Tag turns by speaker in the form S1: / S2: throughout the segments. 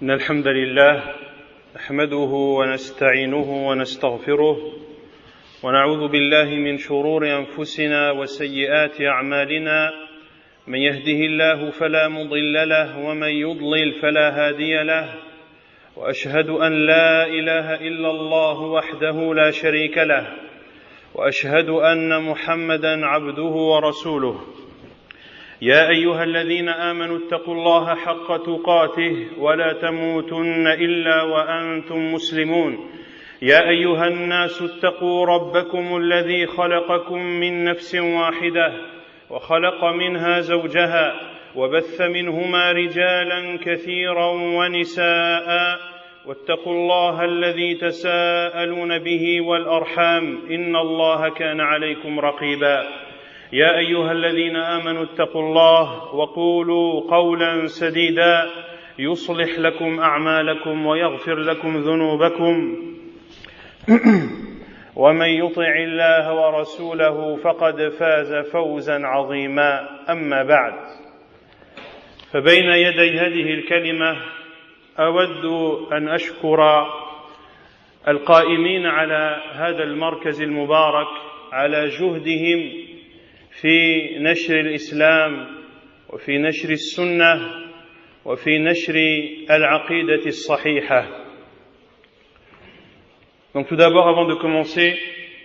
S1: إن الحمد لله نحمده ونستعينه ونستغفره ونعوذ بالله من شرور أنفسنا وسيئات أعمالنا من يهده الله فلا مضل له ومن يضلل فلا هادي له وأشهد أن لا إله إلا الله وحده لا شريك له وأشهد أن محمدا عبده ورسوله يا أيها الذين آمنوا اتقوا الله حق تقاته ولا تموتن إلا وأنتم مسلمون يا أيها الناس اتقوا ربكم الذي خلقكم من نفس واحدة وخلق منها زوجها وبث منهما رجالا كثيرا ونساء واتقوا الله الذي تساءلون به والأرحام إن الله كان عليكم رقيبا يا أيها الذين آمنوا اتقوا الله وقولوا قولا سديدا يصلح لكم أعمالكم ويغفر لكم ذنوبكم ومن يطع الله ورسوله فقد فاز فوزا عظيما أما بعد فبين يدي هذه الكلمة أود أن أشكر القائمين على هذا المركز المبارك على جهدهم في نشر الإسلام وفي نشر السنة وفي نشر العقيدة الصحيحة. Donc tout d'abord, avant de commencer,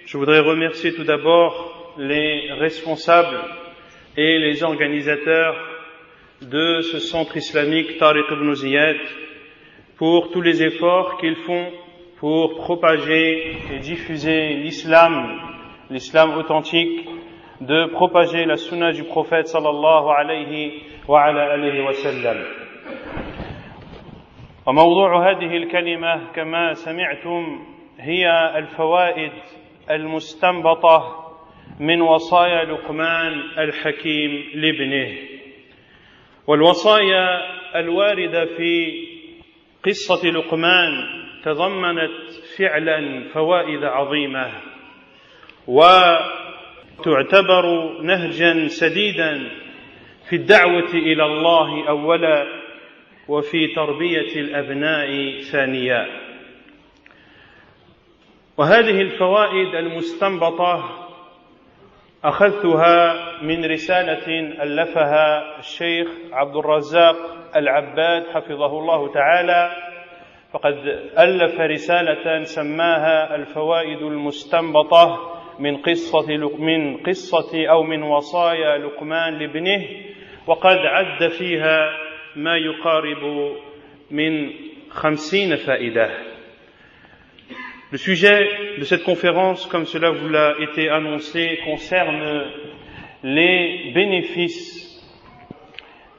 S1: je voudrais remercier tout d'abord les responsables et les organisateurs de ce centre islamique Tariq ibn Ziyad pour tous les efforts qu'ils font pour propager et diffuser l'islam authentique, de propager la sunna du prophète sallallahu alayhi wa ala alihi wa sallam. وموضوع هذه الكلمة كما سمعتم هي الفوائد المستنبطة من وصايا لقمان الحكيم لابنه. والوصايا الواردة في قصة لقمان تضمنت فعلا فوائد عظيمة وتعتبر نهجا سديدا في الدعوة إلى الله أولا وفي تربية الأبناء ثانيا. وهذه الفوائد المستنبطة أخذتها من رسالة ألفها الشيخ عبد الرزاق العباد حفظه الله تعالى، فقد ألف رسالة سماها الفوائد المستنبطة من وصايا لقمان لابنه، وقد عد فيها ما يقارب من 50 فائدة. Le sujet de cette conférence, comme cela vous l'a été annoncé, concerne les bénéfices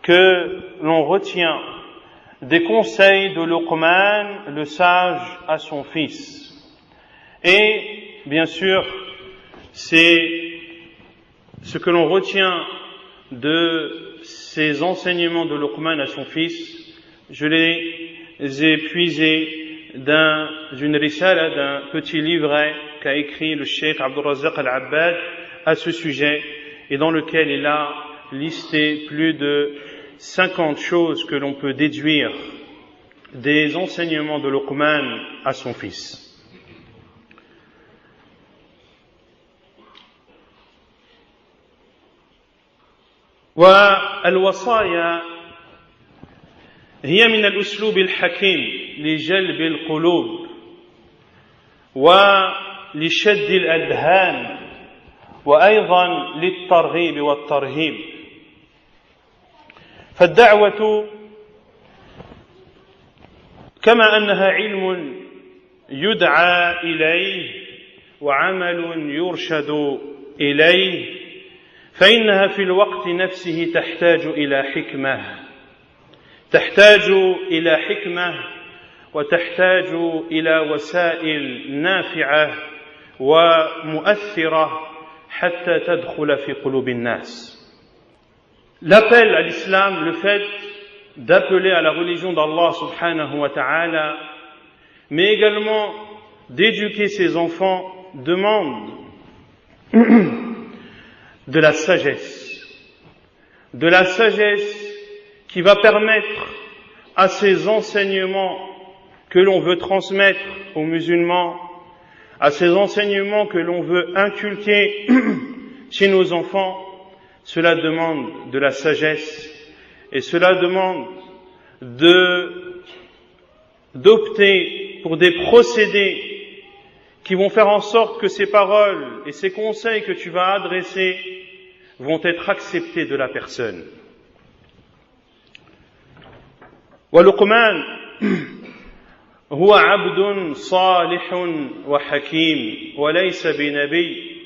S1: que l'on retient des conseils de Luqman, le sage, à son fils. Et, bien sûr, c'est ce que l'on retient de ces enseignements de Luqman à son fils. Je les ai puisés d'une risala, d'un petit livret qu'a écrit le Cheikh Abdul Razzaq al-Abbad à ce sujet, et dans lequel il a listé plus de 50 choses que l'on peut déduire des enseignements de Luqman à son fils. والوصايا هي من الأسلوب الحكيم لجلب القلوب ولشد الأذهان وأيضا للترغيب والترهيب. فالدعوة كما أنها علم يدعى إليه وعمل يرشد إليه، فإنها في الوقت نفسه تحتاج إلى حكمة وتحتاج إلى وسائل نافعة ومؤثرة حتى تدخل في قلوب الناس. L'appel à l'islam, le fait d'appeler à la religion d'Allah subhanahu wa ta'ala, mais également d'éduquer ses enfants, demande de la sagesse qui va permettre à ces enseignements que l'on veut transmettre aux musulmans, à ces enseignements que l'on veut inculquer chez nos enfants, cela demande de la sagesse et cela demande d'opter pour des procédés qui vont faire en sorte que ces paroles et ces conseils que tu vas adresser vont être acceptés de la personne. ولقمان هو عبد صالح وحكيم وليس بنبي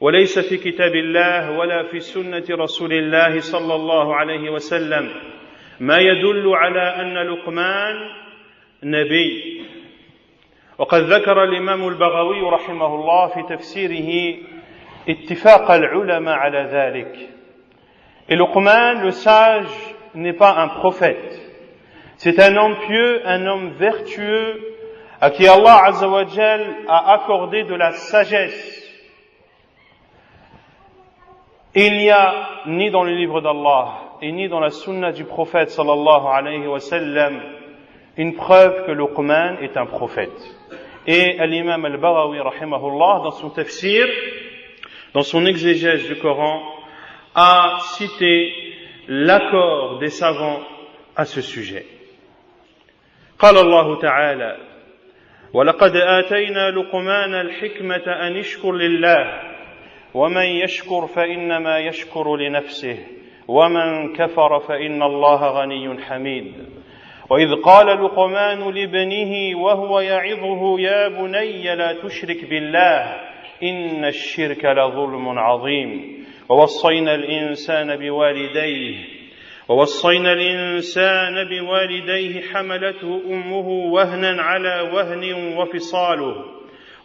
S1: وليس في كتاب الله ولا في سنة رسول الله صلى الله عليه وسلم ما يدل على أن لقمان نبي. وقد ذكر الإمام البغوي رحمه الله في تفسيره اتفاق العلماء على ذلك. Et Luqman, le sage, n'est pas un prophète. C'est un homme pieux, un homme vertueux, à qui Allah Azza wa Jal a accordé de la sagesse. Il n'y a ni dans le livre d'Allah et ni dans la sunna du prophète sallallahu alayhi wa sallam une preuve que Luqman est un prophète. Et l'imam al-Baghawi rahimahullah, dans son tafsir, dans son exégèse du Coran, a cité l'accord des savants à ce sujet. قال الله تعالى ولقد آتينا لقمان الحكمة أن اشكر لله ومن يشكر فإنما يشكر لنفسه ومن كفر فإن الله غني حميد. وإذ قال لقمان لابنه وهو يعظه يا بني لا تشرك بالله إن الشرك لظلم عظيم. ووصينا الإنسان بوالديه حملته أمه وهنا على وهن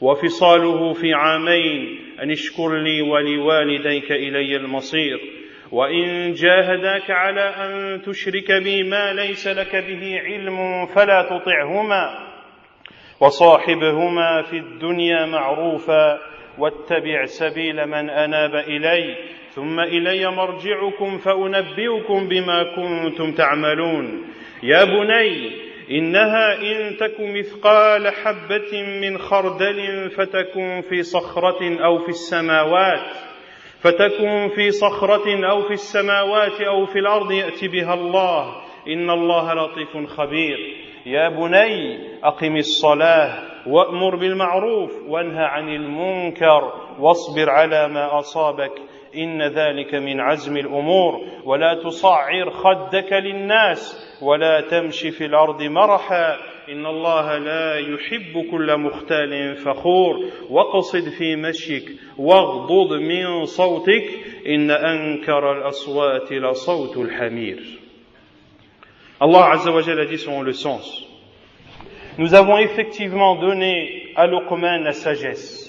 S1: وفصاله في عامين أن اشكر لي ولوالديك إلي المصير وإن جاهداك على أن تشرك بي ما ليس لك به علم فلا تطعهما وصاحبهما في الدنيا معروفا واتبع سبيل من أناب إلي ثم إلي مرجعكم فأنبئكم بما كنتم تعملون. يا بني إنها إن تك مثقال حبة من خردل فتكن في صخرة أو في السماوات أو في الأرض يأتي بها الله إن الله لطيف خبير. يا بني أقم الصلاة وأمر بالمعروف وانهى عن المنكر واصبر على ما أصابك إن ذلك من عزم الأمور ولا تصعر خدك للناس ولا تمشي في الأرض مرحا إن الله لا يحب كل مختال فخور واقصد في مشيك واغضض من صوتك إن أنكر الأصوات لصوت الحمير. Allah Azza wa Jalla dit selon le sens: nous avons effectivement donné à Luqman la sagesse.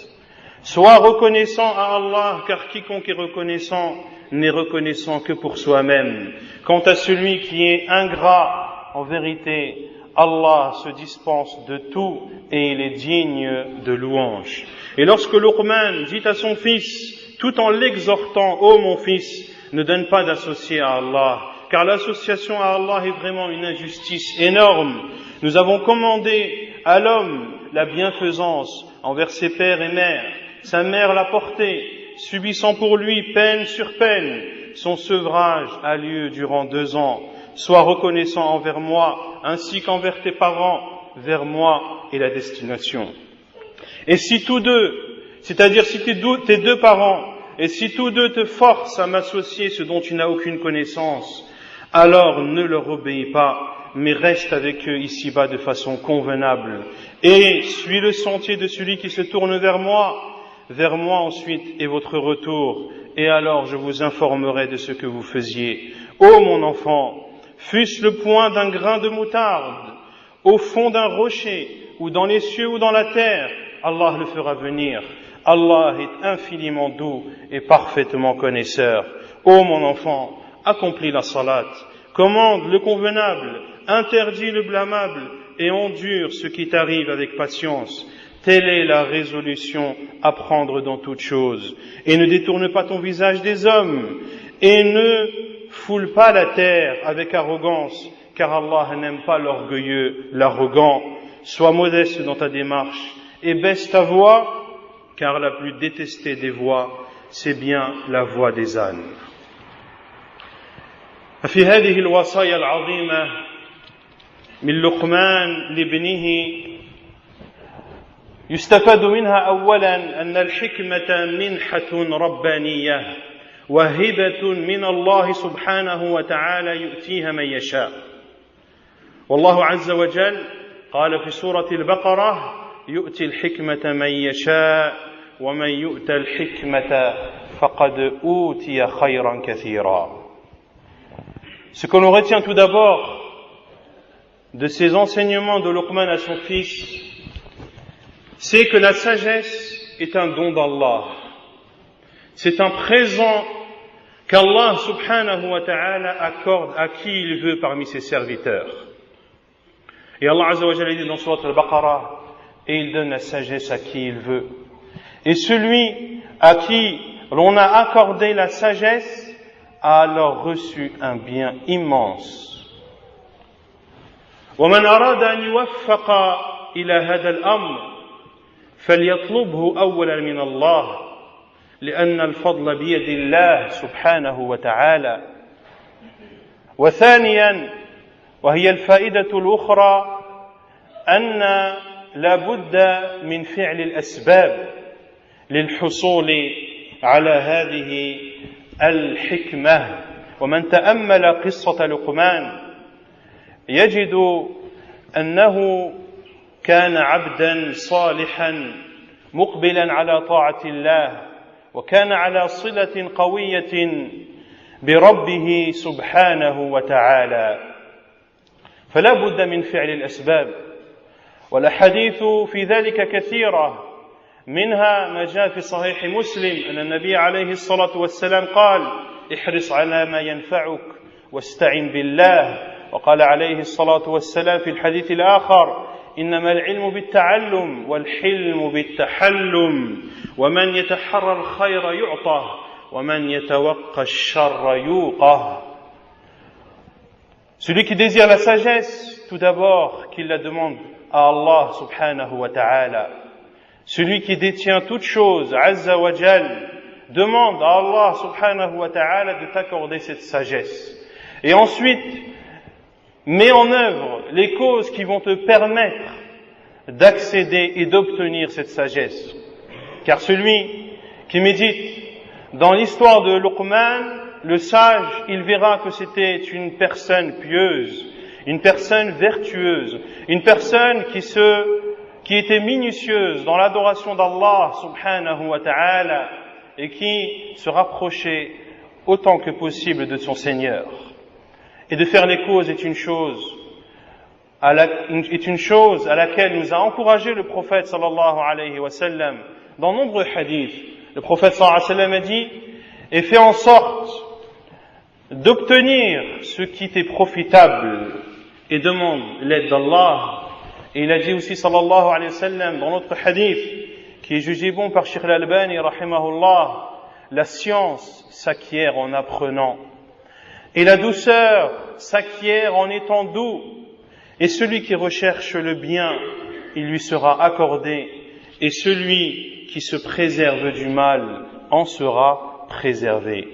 S1: Sois reconnaissant à Allah, car quiconque est reconnaissant n'est reconnaissant que pour soi-même. Quant à celui qui est ingrat, en vérité, Allah se dispense de tout et il est digne de louange. Et lorsque Luqman dit à son fils, tout en l'exhortant: ô mon fils, ne donne pas d'associé à Allah, car l'association à Allah est vraiment une injustice énorme. Nous avons commandé à l'homme la bienfaisance envers ses pères et mères. Sa mère l'a porté, subissant pour lui peine sur peine. Son sevrage a lieu durant 2 ans. Sois reconnaissant envers moi, ainsi qu'envers tes parents. Vers moi est la destination. Et si tous deux, c'est-à-dire si tes 2 parents, et si tous deux te forcent à m'associer ce dont tu n'as aucune connaissance, alors ne leur obéis pas, mais reste avec eux ici-bas de façon convenable. Et suis le sentier de celui qui se tourne vers moi ensuite est votre retour, et alors je vous informerai de ce que vous faisiez. Ô mon enfant, fût-ce le point d'un grain de moutarde, au fond d'un rocher, ou dans les cieux ou dans la terre, Allah le fera venir. Allah est infiniment doux et parfaitement connaisseur. Ô mon enfant, accomplis la salat, commande le convenable, interdis le blâmable, et endure ce qui t'arrive avec patience. Telle est la résolution à prendre dans toute chose. Et ne détourne pas ton visage des hommes, et ne foule pas la terre avec arrogance, car Allah n'aime pas l'orgueilleux, l'arrogant. Sois modeste dans ta démarche et baisse ta voix, car la plus détestée des voix, c'est bien la voix des ânes. في هذه الوصايا العظيمة من لقمان لابنه يستفاد منها أولا أن الحكمة منحة ربانية وهبة من الله سبحانه وتعالى يؤتيها من يشاء. والله عز وجل قال في سورة البقرة يؤتي الحكمة من يشاء ومن يؤت الحكمة فقد أوتي خيرا كثيرا. Ce que l'on retient tout d'abord de ces enseignements de Luqman à son fils, c'est que la sagesse est un don d'Allah. C'est un présent qu'Allah subhanahu wa ta'ala accorde à qui il veut parmi ses serviteurs. Et Allah azza wa jalla dit dans Surat al-Baqarah, et il donne la sagesse à qui il veut. Et celui à qui l'on a accordé la sagesse a alors reçu un bien immense. ومن أراد أن يوفق إلى هذا الأمر فليطلبه أولا من الله لأن الفضل بيد الله سبحانه وتعالى. وثانيا وهي الفائدة الأخرى أن لا بد من فعل الأسباب للحصول على هذه الحكمة. ومن تأمل قصة لقمان يجد أنه كان عبدا صالحا مقبلا على طاعة الله وكان على صلة قوية بربه سبحانه وتعالى. فلا بد من فعل الأسباب، والأحاديث في ذلك كثيرة، منها ما جاء في صحيح مسلم أن النبي عليه الصلاة والسلام قال احرص على ما ينفعك واستعن بالله. وقال عليه الصلاة والسلام في الحديث الآخر إنما العلم بالتعلم والحلم بالتحلم ومن يتحرى الخير يعطه ومن يتوقى الشر يوقه. Celui qui désire la sagesse, tout d'abord qu'il la demande à Allah subhanahu wa ta'ala. Celui qui détient toute chose, Azza wa Jal, demande à Allah subhanahu wa ta'ala de t'accorder cette sagesse. Et ensuite, mets en œuvre les causes qui vont te permettre d'accéder et d'obtenir cette sagesse. Car celui qui médite dans l'histoire de Luqman, le sage, il verra que c'était une personne pieuse, une personne vertueuse, une personne qui était minutieuse dans l'adoration d'Allah subhanahu wa ta'ala et qui se rapprochait autant que possible de son Seigneur. Et de faire les causes est une chose à laquelle nous a encouragé le prophète sallallahu alayhi wa sallam dans nombreux hadiths. Le prophète sallallahu alayhi wa sallam a dit et fais en sorte d'obtenir ce qui t'est profitable et demande l'aide d'Allah. Et il a dit aussi sallallahu alayhi wa sallam dans notre hadith qui est jugé bon par Sheikh al-Albani rahimahullah, la science s'acquiert en apprenant et la douceur s'acquiert en étant doux, et celui qui recherche le bien, il lui sera accordé, et celui qui se préserve du mal en sera préservé.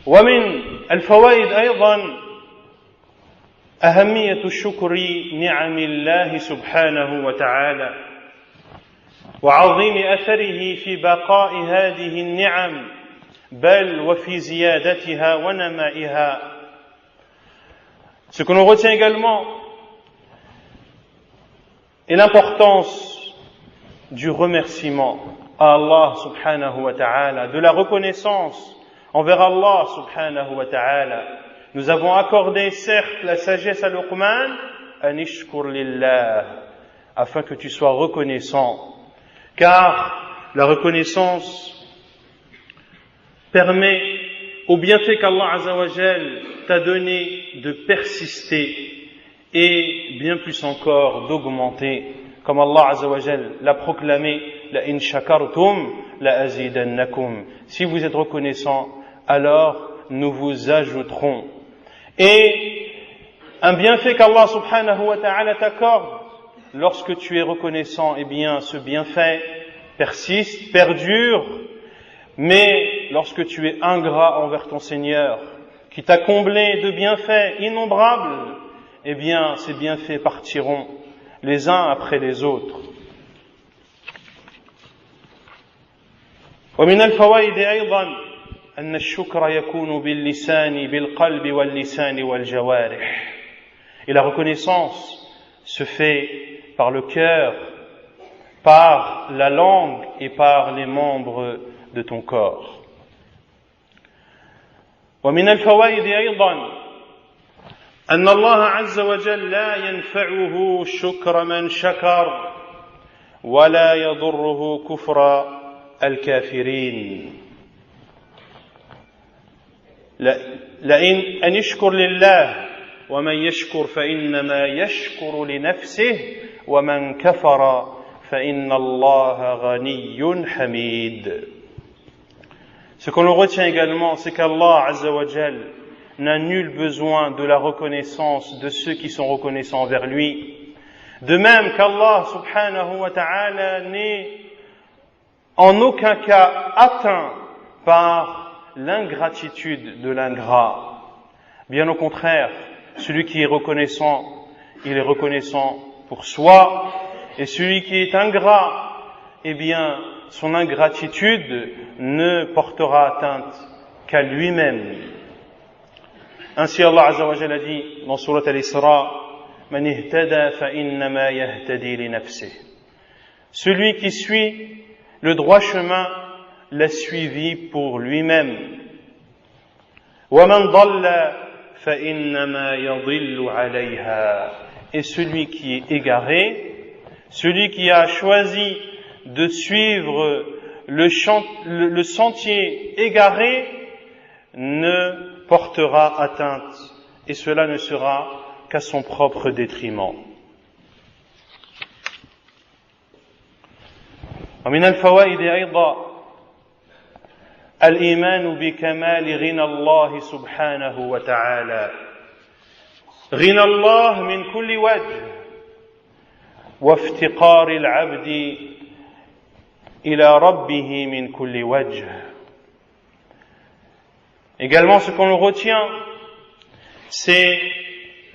S1: ومن الفوائد أيضا أهمية شكر نعم الله سبحانه وتعالى وعظيم أثره في بقاء هذه النعم بل وفي زيادتها ونمائها. Ce que l'on retient également est l'importance du remerciement à Allah subhanahu wa ta'ala, de la reconnaissance envers Allah subhanahu wa ta'ala. Nous avons accordé certes la sagesse à Luqman, anishkur lillah, afin que tu sois reconnaissant, car la reconnaissance permet au bienfait qu'Allah Azza wa Jal t'a donné de persister et bien plus encore d'augmenter, comme Allah Azza wa Jal l'a proclamé, la in shakartum la azidannakum. Si vous êtes reconnaissant, alors nous vous ajouterons. Et un bienfait qu'Allah subhanahu wa ta'ala t'accorde, lorsque tu es reconnaissant, eh bien, ce bienfait persiste, perdure, mais lorsque tu es ingrat envers ton Seigneur, qui t'a comblé de bienfaits innombrables, eh bien, ces bienfaits partiront les uns après les autres. ومن الفوائد أيضا أن الشكر يكون باللسان بالقلب واللسان والجوارح. Et la reconnaissance se fait par le cœur, par la langue et par les membres de ton corps. ومن الفوائد أيضا أن الله عز وجل لا ينفعه شكر من شكر ولا يضره كفر الكافرين. لئن أن يشكر لله ومن يشكر فإنما يشكر لنفسه ومن كفر فإن الله غني حميد. Ce qu'on retient également, c'est qu'Allah Azza wa Jal n'a nul besoin de la reconnaissance de ceux qui sont reconnaissants envers lui. De même qu'Allah subhanahu wa ta'ala n'est en aucun cas atteint par l'ingratitude de l'ingrat. Bien au contraire, celui qui est reconnaissant, il est reconnaissant pour soi, et celui qui est ingrat, eh bien, son ingratitude ne portera atteinte qu'à lui-même. Ainsi Allah Azza wa Jalla dit dans Surat Al-Isra, Man ihtada fa innama yahtadi li nafsihi. Celui qui suit le droit chemin l'a suivi pour lui-même. Wa man dalla fa innama yadhillu alayha. Et celui qui est égaré, celui qui a choisi de suivre le sentier égaré ne portera atteinte, et cela ne sera qu'à son propre détriment. ومن الفوائد أيضا الإيمان بكمال غنى الله سبحانه وتعالى. غنى الله من كل وجه وافتقار العبد إلى ربه من كل وجه. Également, ce qu'on retient, c'est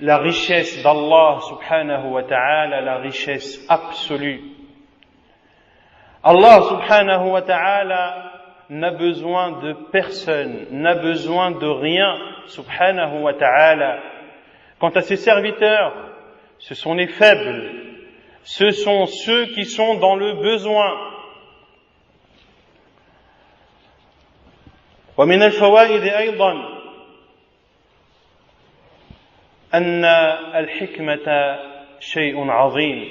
S1: la richesse d'Allah subhanahu wa ta'ala, la richesse absolue. Allah subhanahu wa ta'ala n'a besoin de personne, n'a besoin de rien, subhanahu wa ta'ala. Quant à ses serviteurs, ce sont les faibles, ce sont ceux qui sont dans le besoin. ومن الفوائد أيضا أن الحكمة شيء عظيم،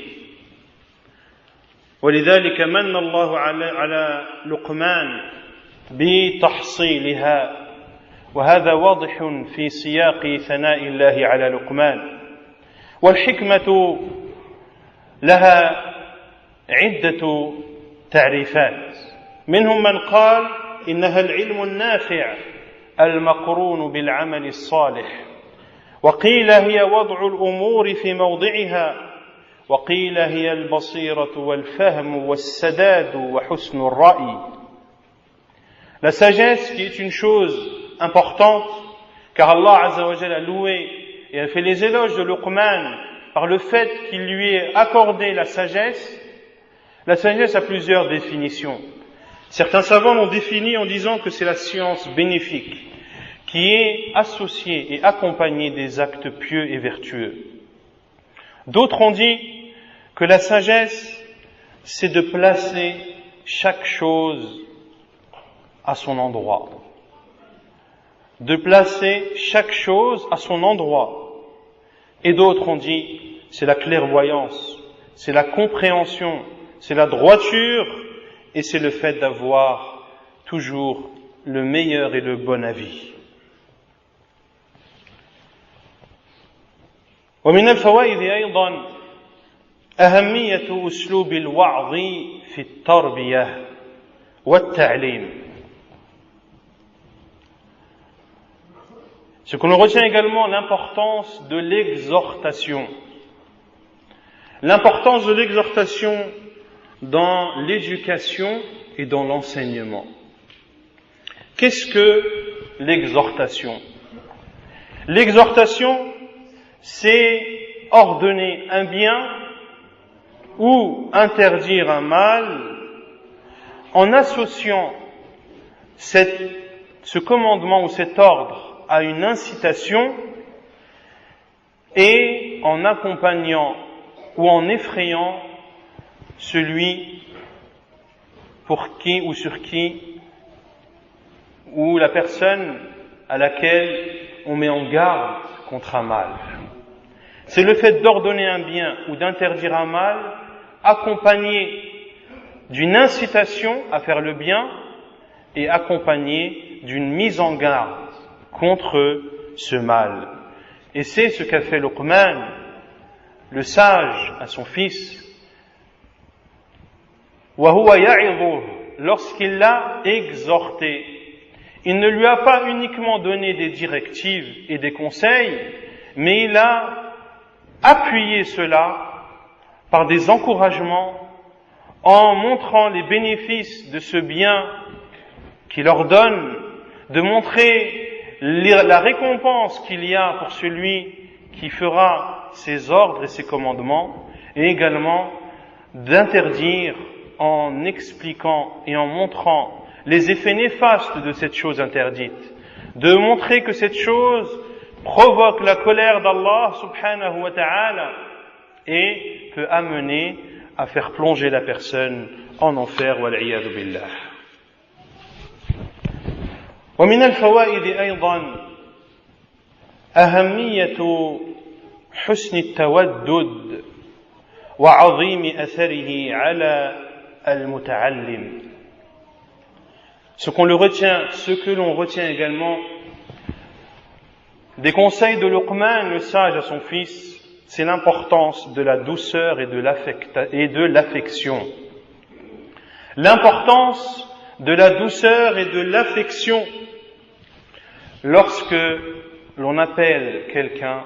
S1: ولذلك من الله على لقمان بتحصيلها، وهذا واضح في سياق ثناء الله على لقمان. والحكمة لها عدة تعريفات، منهم من قال إنها العلم النافع المقرون بالعمل الصالح، وقيل هي وضع الأمور في موضعها، وقيل هي البصيرة والفهم والسداد وحسن الرأي. La sagesse qui est une chose importante, car Allah Azza wa Jalla a loué et a fait les éloges de Luqman par le fait qu'il lui ait accordé la sagesse. La sagesse a plusieurs définitions. Certains savants l'ont défini en disant que c'est la science bénéfique qui est associée et accompagnée des actes pieux et vertueux. D'autres ont dit que la sagesse, c'est de placer chaque chose à son endroit. De placer chaque chose à son endroit. Et d'autres ont dit, c'est la clairvoyance, c'est la compréhension, c'est la droiture, et c'est le fait d'avoir toujours le meilleur et le bon avis. ومن الفوائد أيضا أهمية أسلوب الوعظ في التربية والتعليم. Ce que l'on retient également, l'importance de l'exhortation. L'importance de l'exhortation dans l'éducation et dans l'enseignement. Qu'est-ce que l'exhortation? L'exhortation, c'est ordonner un bien ou interdire un mal en associant ce commandement ou cet ordre à une incitation et en accompagnant ou en effrayant celui pour qui ou sur qui ou la personne à laquelle on met en garde contre un mal. C'est le fait d'ordonner un bien ou d'interdire un mal accompagné d'une incitation à faire le bien et accompagné d'une mise en garde contre ce mal. Et c'est ce qu'a fait Luqman, le sage, à son fils, lorsqu'il l'a exhorté. Il ne lui a pas uniquement donné des directives et des conseils, mais il a appuyé cela par des encouragements en montrant les bénéfices de ce bien qu'il ordonne, de montrer la récompense qu'il y a pour celui qui fera ses ordres et ses commandements, et également d'interdire en expliquant et en montrant les effets néfastes de cette chose interdite, de montrer que cette chose provoque la colère d'Allah subhanahu wa ta'ala et peut amener à faire plonger la personne en enfer wal-'iyadhu billah. ومن الفوائد أيضا أهمية حسن التودد وعظيم أثره على المتعلم. Ce que l'on retient également des conseils de Luqman, le sage, à son fils, c'est l'importance de la douceur et de l'affection. L'importance de la douceur et de l'affection lorsque l'on appelle quelqu'un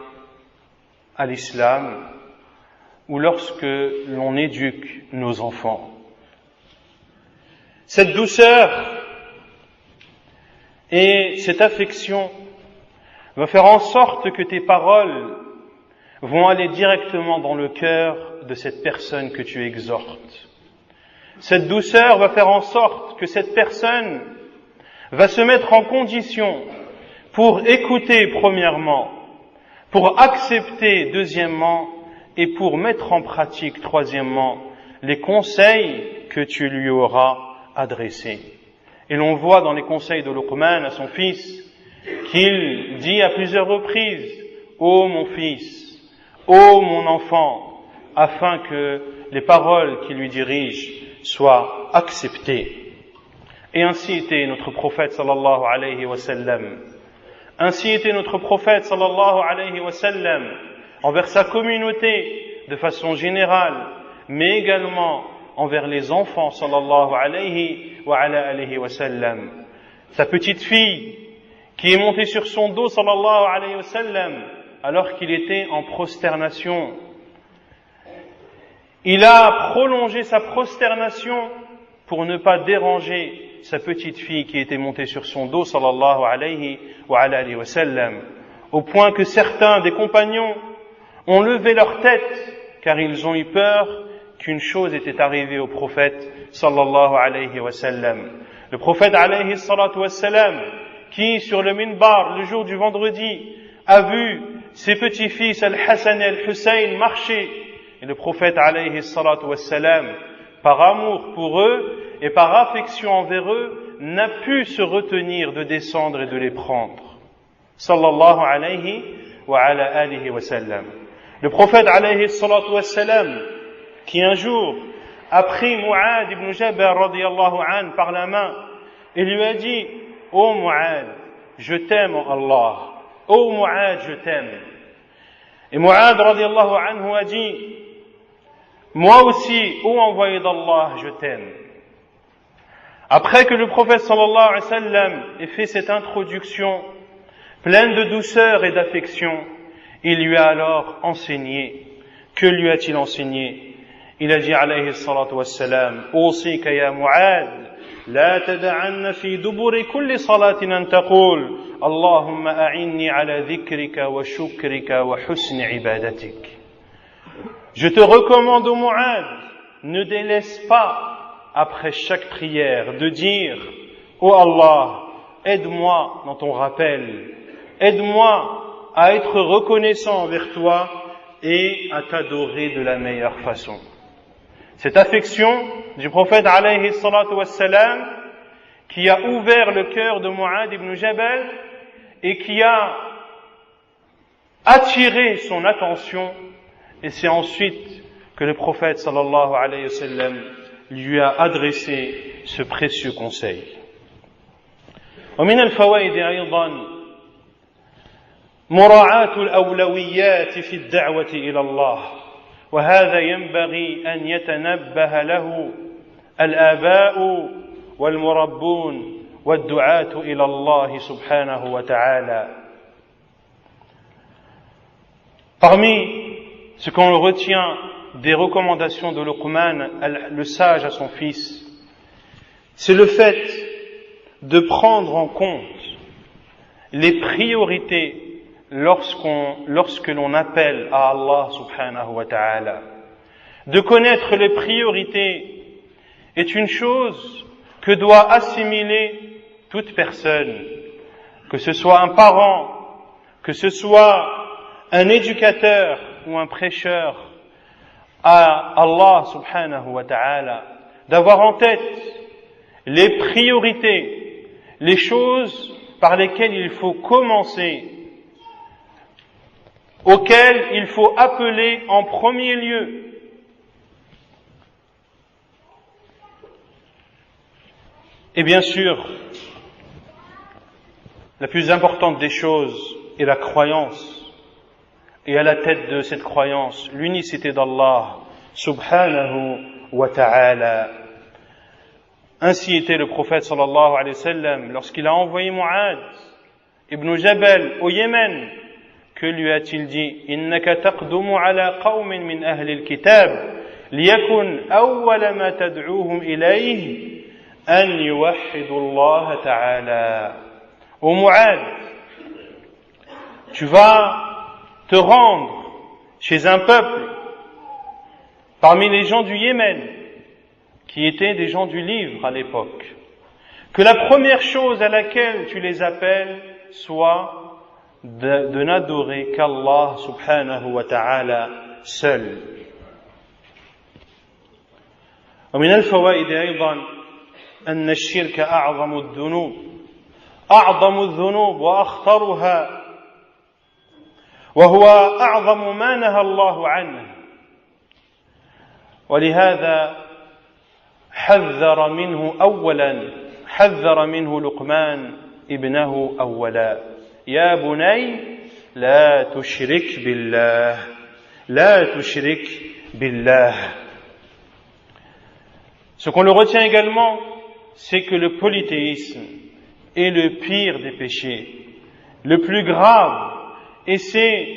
S1: à l'islam ou lorsque l'on éduque nos enfants. Cette douceur et cette affection va faire en sorte que tes paroles vont aller directement dans le cœur de cette personne que tu exhortes. Cette douceur va faire en sorte que cette personne va se mettre en condition pour écouter premièrement, pour accepter deuxièmement et pour mettre en pratique troisièmement les conseils que tu lui auras adressés. Et l'on voit dans les conseils de Luqman à son fils qu'il dit à plusieurs reprises « Ô mon fils, ô mon enfant », afin que les paroles qu'il lui dirige soient acceptées. Et ainsi était notre prophète sallallahu alayhi wa sallam. Ainsi était notre prophète sallallahu alayhi wa sallam envers sa communauté de façon générale, mais également envers les enfants sallallahu alayhi wa sallam. Sa petite fille qui est montée sur son dos sallallahu alayhi wa sallam alors qu'il était en prosternation. Il a prolongé sa prosternation pour ne pas déranger sa petite fille qui était montée sur son dos sallallahu alayhi wa sallam, au point que certains des compagnons ont levé leur tête car ils ont eu peur qu'une chose était arrivée au prophète sallallahu alayhi wa sallam. Le prophète alayhi salatu wa sallam, qui sur le minbar le jour du vendredi a vu ses petits-fils Al-Hassan et Al-Hussein marcher, et le prophète alayhi salatu wa sallam, par amour pour eux et par affection envers eux, n'a pu se retenir de descendre et de les prendre. Sallallahu alayhi wa ala alihi wa sallam. Le prophète alayhi salatu wa sallam, qui un jour a pris Mu'ad ibn Jabal radiyallahu anhu par la main et lui a dit « Ô Mu'ad, je t'aime en Allah. Ô Mu'ad, je t'aime. » Et Mu'ad radiyallahu anhu a dit « Moi aussi, ô envoyé d'Allah, je t'aime. » Après que le prophète sallallahu alayhi wa sallam ait fait cette introduction, pleine de douceur et d'affection, il lui a alors enseigné. Que lui a-t-il enseigné? Il a dit alayhi salatu wassalam, أوصيك يا معاذ لا تدعن في دبر كل صلاة أن تقول اللهم أعني على ذكرك وشكرك وحسن عبادتك. Je te recommande, ô Mu'adh, ne délaisse pas, après chaque prière, de dire « Ô Allah, aide-moi dans ton rappel, aide-moi à être reconnaissant envers toi et à t'adorer de la meilleure façon. » Cette affection du prophète alayhi salatu wassalam qui a ouvert le cœur de Mu'adh ibn Jabal et qui a attiré son attention, et c'est ensuite que le prophète sallallahu alayhi wa sallam lui a adressé ce précieux conseil. ومن الفوائد أيضا مراعاة الأولويات في الدعوة إلى الله، وهذا ينبغي أن يتنبه له الآباء والمربون والدعاة إلى الله سبحانه وتعالى. Parmi ce qu'on retient des recommandations de Luqman, le sage à son fils, c'est le fait de prendre en compte les priorités lorsque l'on appelle à Allah subhanahu wa ta'ala. De connaître les priorités est une chose que doit assimiler toute personne, que ce soit un parent, que ce soit un éducateur ou un prêcheur à Allah subhanahu wa ta'ala, d'avoir en tête les priorités, les choses par lesquelles il faut commencer, auxquelles il faut appeler en premier lieu. Et bien sûr, la plus importante des choses est la croyance. Et à la tête de cette croyance, l'unicité d'Allah subhanahu wa ta'ala. Ainsi était le prophète sallallahu alayhi wa sallam lorsqu'il a envoyé Mu'adh ibn Jabal au Yémen. Que lui a-t-il dit? Innaka taqdumu ala qawmin min ahli al-kitab liyakun awwala ma tad'uuhum ilayhi an yuwahhidu Allah ta'ala. Ô Mu'adh, tu vas te rendre chez un peuple parmi les gens du Yémen, qui étaient des gens du livre à l'époque, que la première chose à laquelle tu les appelles soit de n'adorer qu'Allah subhanahu wa ta'ala seul. ومن الفوائد أيضا أن الشرك أعظم الذنوب وأخطرها، وهو أعظم ما نهى الله عنه، ولهذا حذر منه لقمان ابنه أولا. يا بني لا تشرك بالله. Ce qu'on le retient également, c'est que le polythéisme est le pire des péchés, le plus grave, et c'est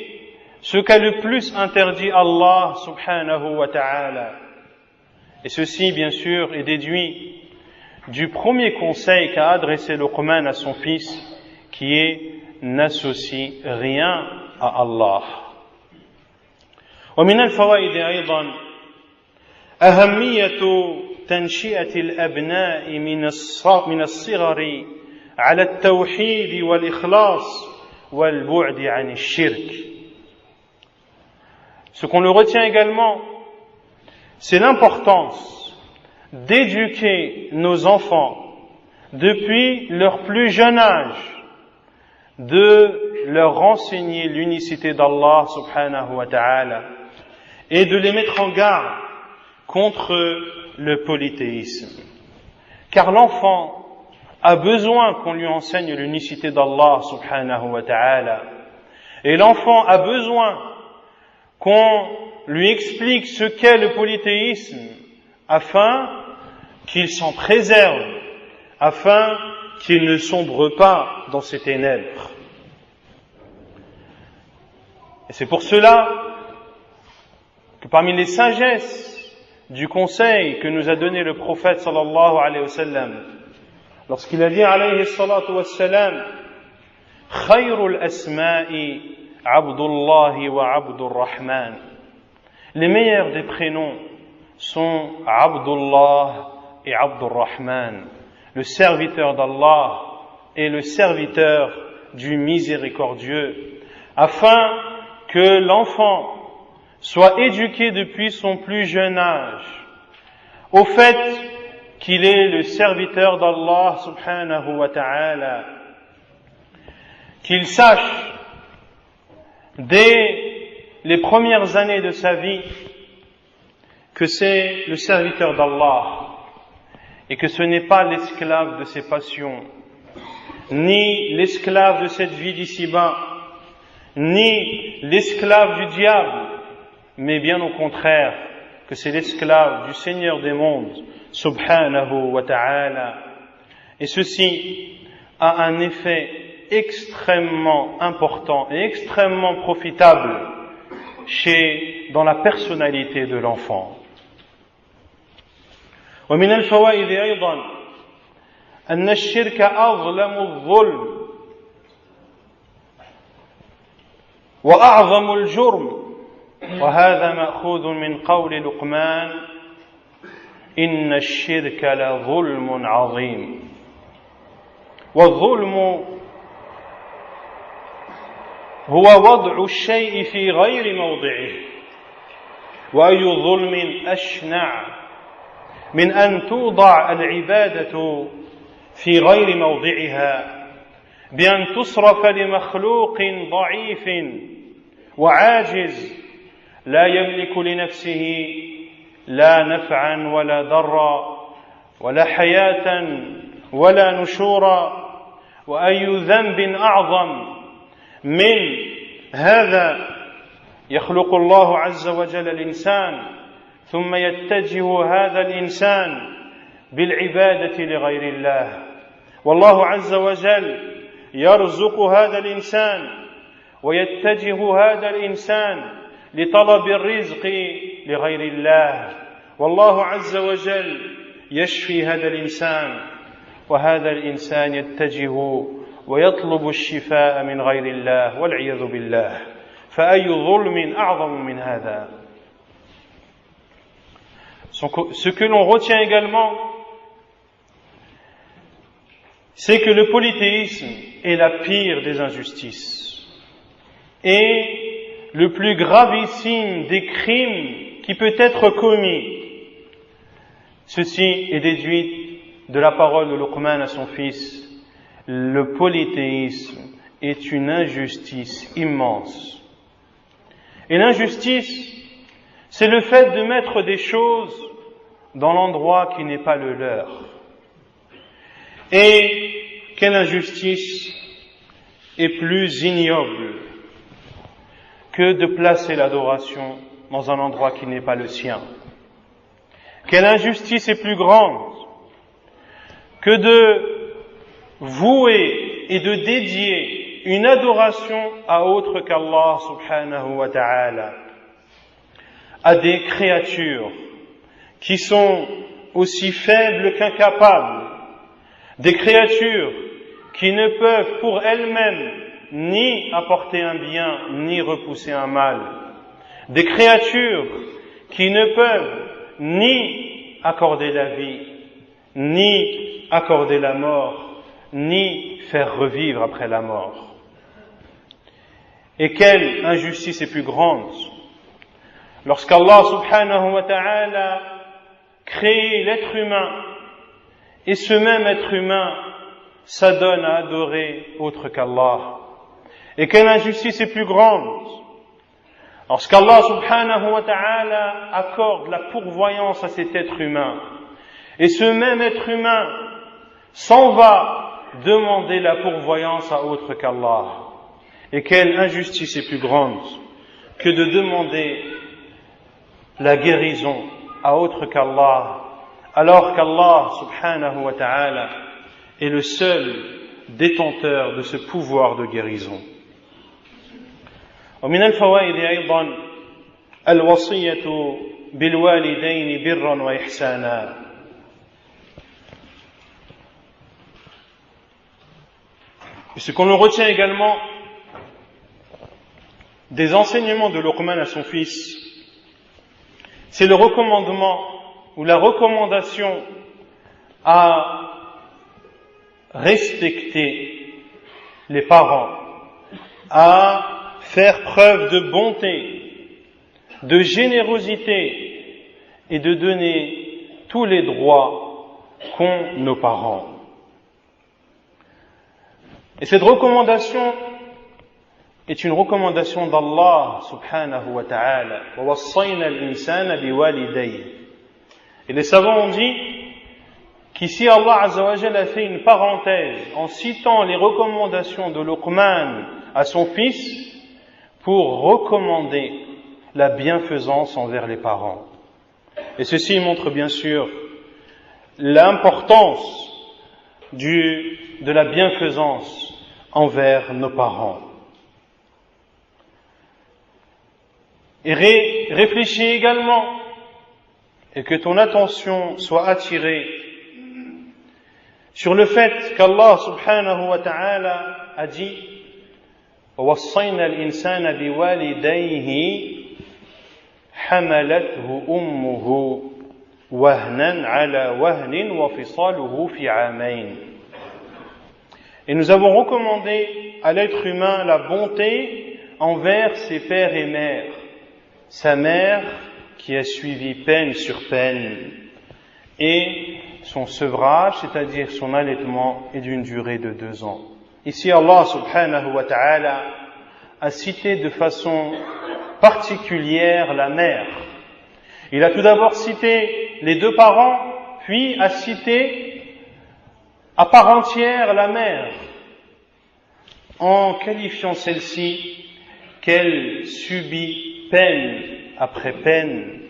S1: ce qu'a le plus interdit Allah subhanahu wa ta'ala. Et ceci, bien sûr, est déduit du premier conseil qu'a adressé Luqman à son fils, qui est « n'associe rien à Allah ». ومن الفوائد أيضا أهمية تنشئة الأبناء من الصغر على التوحيد والإخلاص والبعد عن الشرك. Ce qu'on le retient également, c'est l'importance d'éduquer nos enfants depuis leur plus jeune âge, de leur enseigner l'unicité d'Allah subhanahu wa ta'ala et de les mettre en garde contre le polythéisme. Car l'enfant a besoin qu'on lui enseigne l'unicité d'Allah subhanahu wa ta'ala. Et l'enfant a besoin qu'on lui explique ce qu'est le polythéisme afin qu'il s'en préserve, afin qu'il ne sombre pas dans ces ténèbres. Et c'est pour cela que parmi les sagesses du conseil que nous a donné le prophète sallallahu alayhi wa sallam, lorsqu'il a dit alayhi salatu wa salam, khayrul asma'i Abdullahi wa Abdur Rahman. Les meilleurs des prénoms sont Abdullah et Abdur Rahman, le serviteur d'Allah et le serviteur du miséricordieux, afin que l'enfant soit éduqué depuis son plus jeune âge au fait qu'il est le serviteur d'Allah subhanahu wa ta'ala, qu'il sache dès les premières années de sa vie que c'est le serviteur d'Allah et que ce n'est pas l'esclave de ses passions, ni l'esclave de cette vie d'ici-bas, ni l'esclave du diable, mais bien au contraire, que c'est l'esclave du Seigneur des mondes, subhanahu wa ta'ala. Et ceci a un effet extrêmement important et extrêmement profitable dans la personnalité de l'enfant. ومن الفوائد أيضا أن الشرك أظلم الظلم وأعظم الجرم، وهذا مأخوذ من قول لقمان إن الشرك لظلم عظيم. والظلم هو وضع الشيء في غير موضعه، وأي ظلم أشنع من أن توضع العبادة في غير موضعها بأن تصرف لمخلوق ضعيف وعاجز لا يملك لنفسه لا نفعا ولا ضرا ولا حياة ولا نشورا. وأي ذنب أعظم من هذا يخلق الله عز وجل الإنسان ثم يتجه هذا الإنسان بالعبادة لغير الله، والله عز وجل يرزق هذا الإنسان ويتجه هذا الإنسان لطلب الرزق لغير الله، والله عز وجل يشفي هذا الإنسان وهذا الإنسان يتجه ويطلب الشفاء من غير الله والعياذ بالله. فأي ظلم أعظم من هذا. Ce que l'on retient également, c'est que le polythéisme est la pire des injustices et le plus gravissime des crimes qui peut être commis. Ceci est déduit de la parole de Luqman à son fils. Le polythéisme est une injustice immense. Et l'injustice, c'est le fait de mettre des choses dans l'endroit qui n'est pas le leur. Et quelle injustice est plus ignoble que de placer l'adoration dans un endroit qui n'est pas le sien? Quelle injustice est plus grande que de vouer et de dédier une adoration à autre qu'Allah subhanahu wa ta'ala, à des créatures qui sont aussi faibles qu'incapables, des créatures qui ne peuvent pour elles-mêmes ni apporter un bien ni repousser un mal, des créatures qui ne peuvent ni accorder la vie, ni accorder la mort, ni faire revivre après la mort. Et quelle injustice est plus grande lorsqu'Allah subhanahu wa ta'ala crée l'être humain et ce même être humain s'adonne à adorer autre qu'Allah. Et quelle injustice est plus grande lorsqu'Allah subhanahu wa ta'ala accorde la pourvoyance à cet être humain et ce même être humain s'en va demander la pourvoyance à autre qu'Allah. Et quelle injustice est plus grande que de demander la guérison à autre qu'Allah, alors qu'Allah subhanahu wa ta'ala est le seul détenteur de ce pouvoir de guérison. ومن الفوائد أيضا الوصية بالوالدين برا وإحسانا. Et ce qu'on retient également des enseignements de Luqman à son fils, c'est le recommandement ou la recommandation à respecter les parents, à faire preuve de bonté, de générosité et de donner tous les droits qu'ont nos parents. Et cette recommandation est une recommandation d'Allah subhanahu wa ta'ala. وَوَصَّيْنَا الْإِنسَانَ بِوَالِدَيْهِ. Et les savants ont dit qu'ici Allah azza wa jalla a fait une parenthèse en citant les recommandations de Luqman à son fils pour recommander la bienfaisance envers les parents. Et ceci montre bien sûr l'importance de la bienfaisance envers nos parents. Et réfléchis également et que ton attention soit attirée sur le fait qu'Allah subhanahu wa ta'ala a dit وَوَصَّيْنَا الْإِنسَانَ بِوَالِدَيْهِ حَمَلَتْهُ أُمُّهُ وَهْنًا عَلَى وَهْنٍ وَفِصَالُهُ فِي عَامَيْنِ. Et nous avons recommandé à l'être humain la bonté envers ses pères et mères. Sa mère qui a suivi peine sur peine, et son sevrage, c'est-à-dire son allaitement, est d'une durée de 2 ans. Ici, Allah subhanahu wa ta'ala a cité de façon particulière la mère. Il a tout d'abord cité les 2 parents, puis a cité à part entière la mère, en qualifiant celle-ci qu'elle subit peine après peine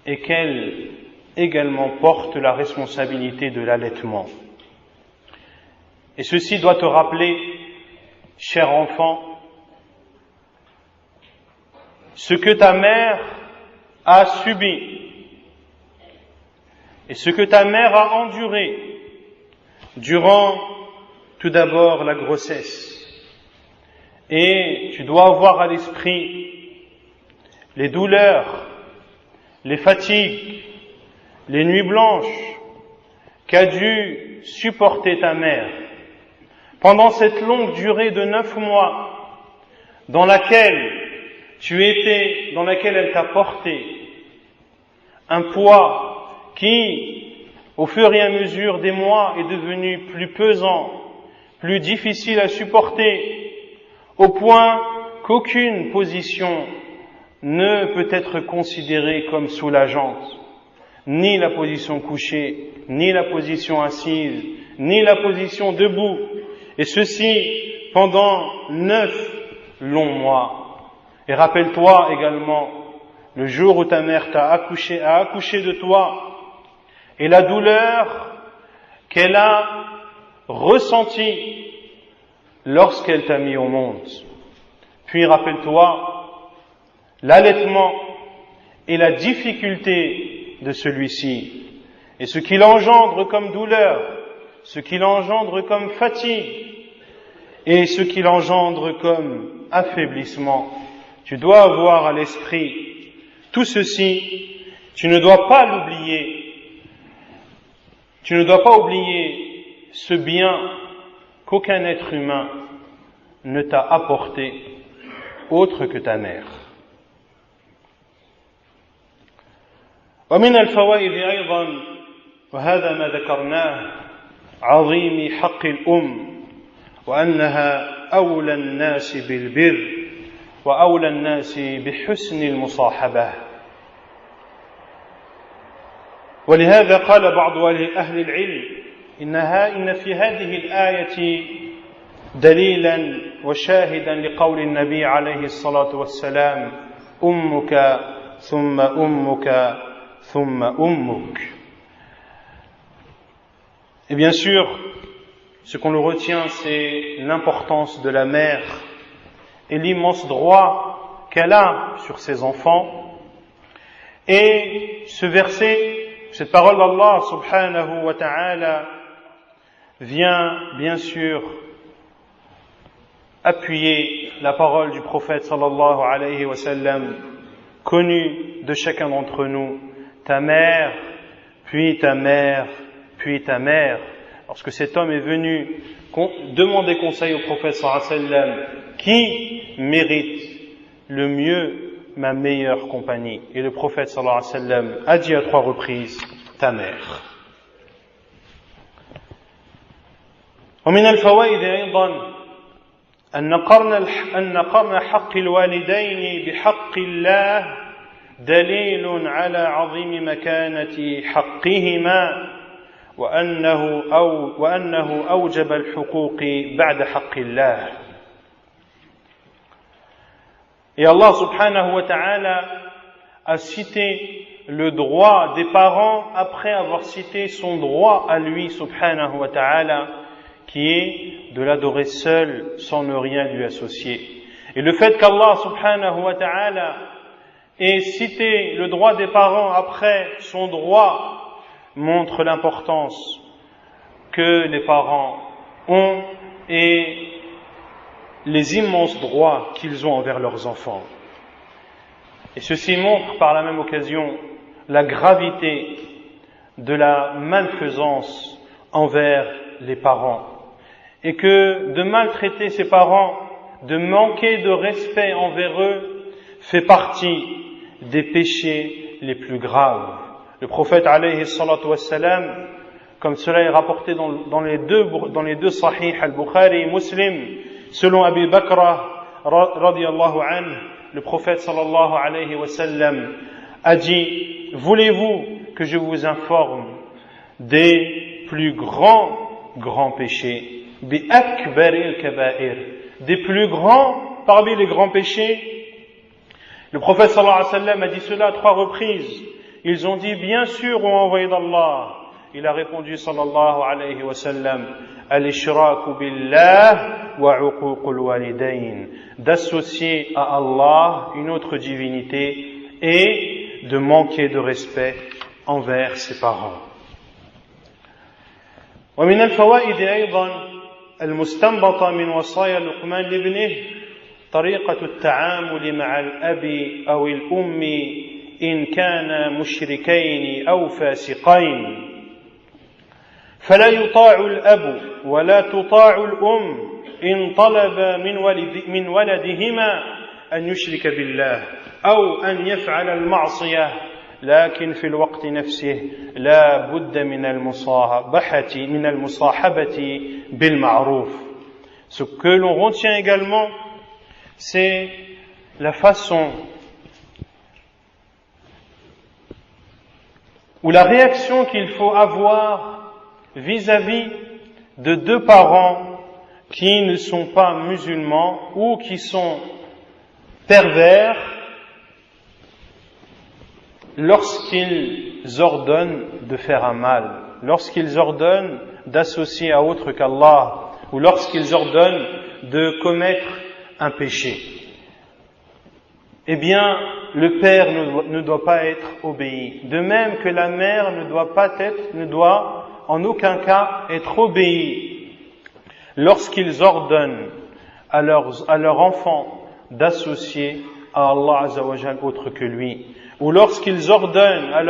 S1: et qu'elle également porte la responsabilité de l'allaitement. Et ceci doit te rappeler, cher enfant, ce que ta mère a subi et ce que ta mère a enduré durant tout d'abord la grossesse. Et tu dois avoir à l'esprit les douleurs, les fatigues, les nuits blanches qu'a dû supporter ta mère pendant cette longue durée de 9 mois dans laquelle elle t'a porté un poids qui, au fur et à mesure des mois, est devenu plus pesant, plus difficile à supporter, au point qu'aucune position ne peut être considérée comme soulageante, ni la position couchée, ni la position assise, ni la position debout, et ceci pendant 9 longs mois. Et rappelle-toi également le jour où ta mère a accouché de toi, et la douleur qu'elle a ressentie lorsqu'elle t'a mis au monde. Puis rappelle-toi l'allaitement et la difficulté de celui-ci, et ce qu'il engendre comme douleur, ce qu'il engendre comme fatigue, et ce qu'il engendre comme affaiblissement. Tu dois avoir à l'esprit tout ceci, tu ne dois pas l'oublier, tu ne dois pas oublier ce bien qu'aucun être humain ne t'a apporté autre que ta mère. ومن الفوائد أيضا وهذا ما ذكرناه عظيم حق الأم وأنها أولى الناس بالبر وأولى الناس بحسن المصاحبة. ولهذا قال بعض أهل العلم إن في هذه الآية دليلا وشاهدا لقول النبي عليه الصلاة والسلام أمك ثم أمك ثم أمك. Et bien sûr, ce qu'on le retient, c'est l'importance de la mère et l'immense droit qu'elle a sur ses enfants. Et ce verset, cette parole d'Allah subhanahu wa ta'ala vient bien sûr appuyer la parole du prophète sallallahu alayhi wa sallam, connue de chacun d'entre nous: ta mère, puis ta mère, puis ta mère. Lorsque cet homme est venu demander conseil au prophète sallallahu alayhi wa sallam, qui mérite le mieux ma meilleure compagnie? Et le prophète sallallahu alayhi wa sallam a dit à 3 reprises: ta mère. ومن الفوائد أيضا أن قرن حق الوالدين بحق الله دليل على عظيم مكانة حقهما وأنه أوجب الحقوق بعد حق الله. Et Allah subhanahu wa ta'ala a cité le droit des parents après avoir cité son droit à lui subhanahu wa ta'ala, qui est de l'adorer seul sans ne rien lui associer. Et le fait qu'Allah subhanahu wa ta'ala ait cité le droit des parents après son droit montre l'importance que les parents ont et les immenses droits qu'ils ont envers leurs enfants. Et ceci montre par la même occasion la gravité de la malfaisance envers les parents. Et que de maltraiter ses parents, de manquer de respect envers eux, fait partie des péchés les plus graves. Le prophète alayhi salatu wassalam, comme cela est rapporté dans les deux sahih al-Bukhari et Muslim, selon Abi Bakra radiyallahu anhu, le prophète sallallahu alayhi wa sallam a dit: voulez-vous que je vous informe des plus grands péchés? Bi akbaril kaba'ir, des plus grands parmi les grands péchés. Le prophète sallallahu alayhi wa sallam a dit cela à 3 reprises. Ils ont dit: bien sûr, ô envoyé d'Allah. Il a répondu sallallahu alayhi wa sallam: al-ishraku billah wa uququl walidayn, d'associer à Allah une autre divinité et de manquer de respect envers ses parents. ومن الفوائد أيضا المستنبطة من وصايا لقمان لابنه طريقة التعامل مع الأب أو الأم إن كانا مشركين أو فاسقين، فلا يطاع الأب ولا تطاع الأم إن طلب من ولدهما أن يشرك بالله أو أن يفعل المعصية، لكن في الوقت نفسه لا بد من المصاحبة بالمعروف. Ce que l'on retient également, c'est la façon ou la réaction qu'il faut avoir vis-à-vis de 2 parents qui ne sont pas musulmans ou qui sont pervers lorsqu'ils ordonnent de faire un mal, lorsqu'ils ordonnent d'associer à autre qu'Allah, ou lorsqu'ils ordonnent de commettre un péché. Eh bien, le père ne doit pas être obéi. De même que la mère ne doit en aucun cas être obéie lorsqu'ils ordonnent à leur enfant d'associer à Allah Azza wa Jal autre que lui, ou lorsqu'ils ordonnent à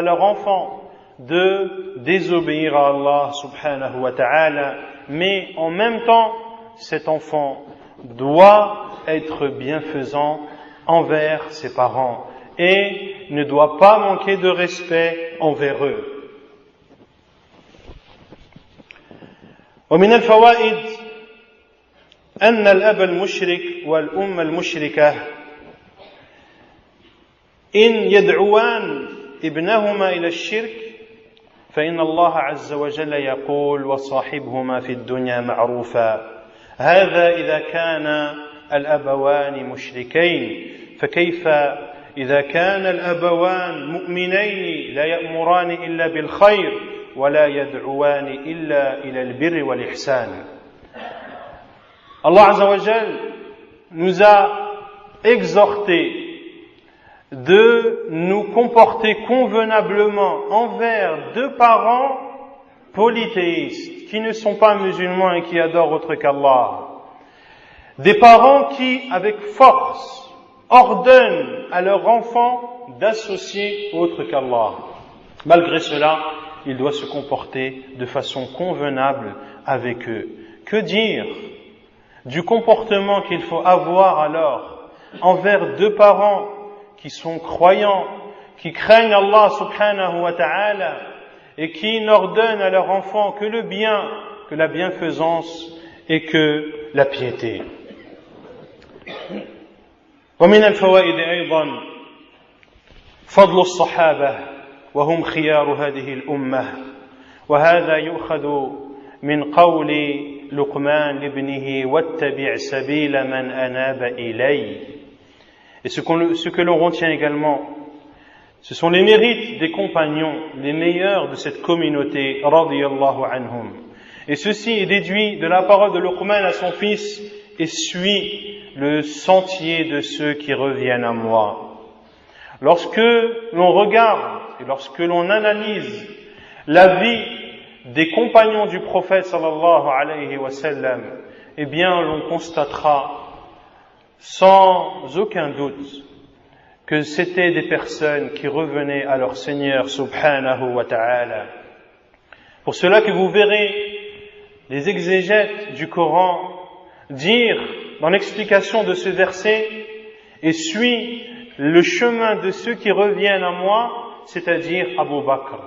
S1: leur enfant de désobéir à Allah subhanahu wa ta'ala, mais en même temps, cet enfant doit être bienfaisant envers ses parents et ne doit pas manquer de respect envers eux. ومن الفوائد أن الأب المشرك والأم المشركة إن يدعوان ابنهما إلى الشرك فإن الله عز وجل يقول: وصاحبهما في الدنيا معروفا. هذا إذا كان الأبوان مشركين، فكيف إذا كان الأبوان مؤمنين لا يأمران إلا بالخير ولا يدعوان إلا إلى البر والإحسان. Allah Azza wa Jal nous a exhortés de nous comporter convenablement envers deux parents polythéistes qui ne sont pas musulmans et qui adorent autre qu'Allah. Des parents qui, avec force, ordonnent à leurs enfants d'associer autre qu'Allah. Malgré cela, il doit se comporter de façon convenable avec eux. Que dire du comportement qu'il faut avoir alors envers deux parents qui sont croyants, qui craignent Allah subhanahu wa ta'ala et qui n'ordonnent à leurs enfants que le bien, que la bienfaisance et que la piété. ومن الفوائد أيضا فضل الصحابة وهم خيار هذه الأمة وهذا يؤخذ من قول لقمان لابنه واتبع سبيل من أناب إلي. Et ce que l'on retient également, ce sont les mérites des compagnons, les meilleurs de cette communauté, radiyallahu anhum. Et ceci est déduit de la parole de Luqman à son fils, et suis le sentier de ceux qui reviennent à moi. Lorsque l'on regarde et lorsque l'on analyse la vie des compagnons du prophète sallallahu alayhi wa sallam, eh bien l'on constatera sans aucun doute que c'étaient des personnes qui revenaient à leur Seigneur subhanahu wa ta'ala. Pour cela que vous verrez les exégètes du Coran dire dans l'explication de ce verset « Et suis le chemin de ceux qui reviennent à moi », c'est-à-dire Abu Bakr.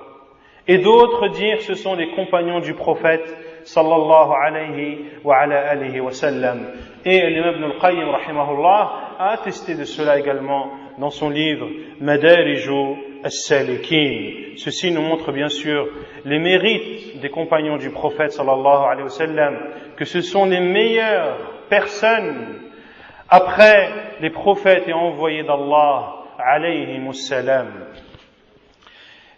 S1: Et d'autres dire ce sont les compagnons du prophète sallallahu alayhi wa ala alihi wa sallam. Et l'imam Ibn al-Qayyim rahimahullah a attesté de cela également dans son livre Madariju as-Salikin. Ceci nous montre bien sûr les mérites des compagnons du prophète sallallahu alayhi wa sallam, que ce sont les meilleures personnes après les prophètes et envoyés d'Allah alayhimus salam.